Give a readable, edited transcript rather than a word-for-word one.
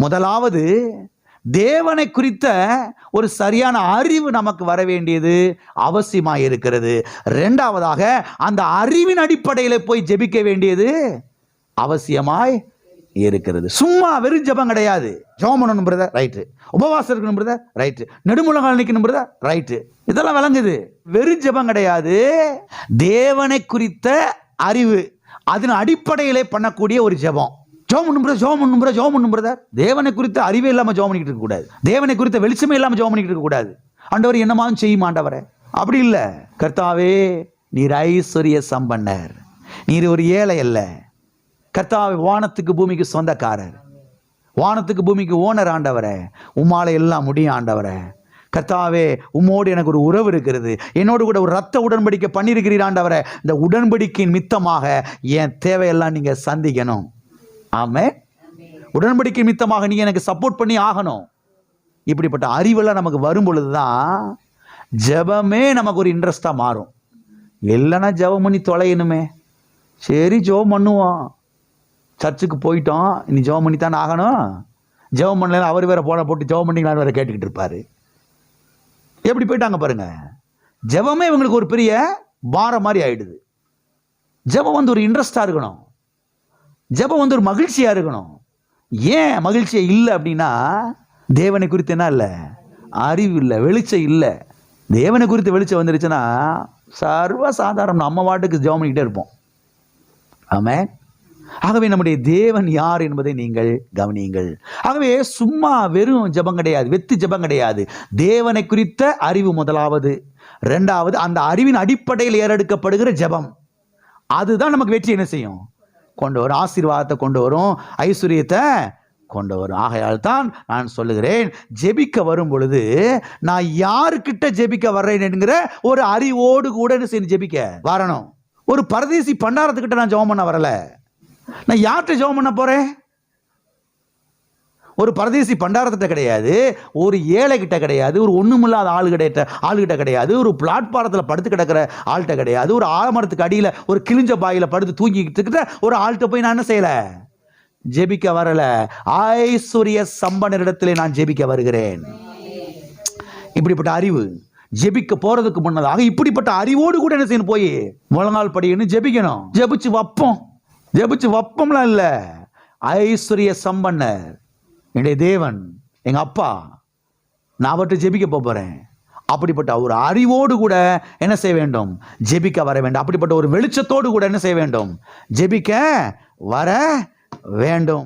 முதலாவது, தேவனை குறித்த ஒரு சரியான அறிவு நமக்கு வர வேண்டியது அவசியமாக இருக்கிறது. இரண்டாவதாக, அந்த அறிவின் அடிப்படையில் போய் ஜெபிக்க வேண்டியது அவசியமாய் இருக்கிறது. சும்மா வெறும் ஜெபம் கிடையாது. ஜெபம் பண்ணணும் பிரதர், ரைட்டு. உபவாசம் இருக்கணும் பிரதர், ரைட்டு. நெடுமுழங்கால் நிற்கணும் பிரதர், ரைட்டு. இதெல்லாம் விளங்குது. வெறும் ஜெபம் கிடையாது. தேவனை குறித்த அறிவு, அதன் அடிப்படையிலே பண்ணக்கூடிய ஒரு ஜெபம். ஜெபம் பண்ணும் பிரதர். தேவனை குறித்த அறிவே இல்லாமல் ஜெபம் பண்ணிக்கிட்டு இருக்க கூடாது. தேவனை குறித்த வெளிச்சமே இல்லாமல் ஜெபம் பண்ணிக்கிட்டு இருக்க கூடாது. ஆண்டவர் என்னமாவும் செய்யும் ஆண்டவரே, அப்படி இல்லை. கர்த்தாவே, நீர் ஐஸ்வர்ய சம்பன்னர், நீர் ஒரு ஏழை அல்ல. கர்த்தாவே, வானத்துக்கு பூமிக்கு சொந்தக்காரர், வானத்துக்கு பூமிக்கு ஓனர் ஆண்டவரே. உம்மால எல்லாம் முடியும் ஆண்டவரே. கர்த்தாவே, உம்மோடு எனக்கு ஒரு உறவு இருக்கிறது, என்னோடு கூட ஒரு ரத்த உடன்படிக்கை பண்ணியிருக்கிறீர் ஆண்டவரே. இந்த உடன்படிக்கையின் மித்தமாக என் தேவையெல்லாம் நீங்க சந்திக்கணும். ஆமென். உடன்படிக்கை மித்தமாக நீங்க எனக்கு சப்போர்ட் பண்ணி ஆகணும். இப்படிப்பட்ட அறிவெல்லாம் நமக்கு வரும் பொழுதுதான் ஜெபமே நமக்கு ஒரு இன்ட்ரெஸ்டா மாறும். இல்லைன்னா ஜெபம் பண்ணி தொலையணுமே, சரி ஜெபம் பண்ணுவோம், சர்ச்சுக்கு போயிட்டோம், இனி ஜெபம் பண்ணி தானே ஆகணும். ஜெபம் பண்ணல அவர் வேற போட்டு ஜெபம் பண்ணிங்களான்னு வேற கேட்டுக்கிட்டு இருப்பாரு. எப்படி போயிட்டாங்க பாருங்க. ஜெபமே இவங்களுக்கு ஒரு பெரிய பாரம் மாதிரி ஆயிடுது. ஜெபம் ஒரு இன்ட்ரெஸ்டா இருக்கணும். ஜெபம் ஒரு மகிழ்ச்சியா இருக்கணும். ஏன் மகிழ்ச்சியா இல்லை அப்படின்னா, தேவனை குறித்து என்ன இல்லை, அறிவு இல்லை, வெளிச்சம் இல்லை. தேவனை குறித்து வெளிச்சம் வந்துருச்சுன்னா சர்வ சாதாரணம், நம்ம வாட்டுக்கு ஜெபம் பண்ணிக்கிட்டே இருப்போம். ஆமென். ஆகவே நம்முடைய தேவன் யார் என்பதை நீங்கள் கவனியுங்கள். ஆகவே சும்மா வெறும் ஜெபம் கிடையாது, வெத்து ஜெபம் கிடையாது. தேவனை குறித்த அறிவு முதலாவது. இரண்டாவது, அந்த அறிவின் அடிப்படையில் ஏறெடுக்கப்படுகிற ஜெபம், அதுதான் நமக்கு வெற்றி என்ன செய்யும், கொண்டு வரும். ஆசீர்வாதத்தை கொண்டு வரும், ஐஸ்வர்யத்தை கொண்டு வரும். ஆகையால் தான் நான் சொல்லுகிறேன், ஜெபிக்க வரும் பொழுது நான் யாருக்கிட்ட ஜெபிக்க வர்றேன் என்கிற ஒரு அறிவோடு கூட என்ன செய்யணும், ஜெபிக்க வரணும். ஒரு பரதேசி பண்டாரத்துக்கிட்ட நான் ஜெபம் பண்ண வரல. நான் யார்கிட்ட ஜெபம் பண்ண போறேன்? ஒரு பரதேசி பண்டாரத்திட்ட கிடையாது, ஒரு ஏழை கிட்ட கிடையாது, ஒரு ஒண்ணுமில்லாத ஆளுகிட்ட கிடையாது, ஒரு பிளாட்பாரத்தில் படுத்து கிடக்கிற ஆள்கிட்ட கிடையாது, ஒரு ஆலமரத்துக்கு அடியில் ஒரு கிழிஞ்ச பாயில படுத்து தூங்கிக்கிட்டு இருக்கிற ஒரு ஆள்கிட்ட போய் நான் என்ன செய்யல, ஜெபிக்க வரல. ஐஸ்வர்ய சம்பன்னரிடத்திலே நான் ஜெபிக்க வருகிறேன். இப்படிப்பட்ட அறிவு ஜெபிக்க போறதுக்கு முன்னதாக இப்படிப்பட்ட அறிவோடு கூட என்ன செய்யணும், போய் முழங்கால் படின்னு ஜெபிக்கணும். ஜெபிச்சு வப்பம்லாம் இல்ல. ஐஸ்வர்ய சம்பன்னர் என்னுடைய தேவன், எங்க அப்பா, நான் அவர்கிட்ட ஜெபிக்க போறேன். அப்படிப்பட்ட ஒரு அறிவோடு கூட என்ன செய்ய வேண்டும், ஜெபிக்க வர வேண்டும். அப்படிப்பட்ட ஒரு வெளிச்சத்தோடு கூட என்ன செய்ய வேண்டும், ஜெபிக்க வர வேண்டும்.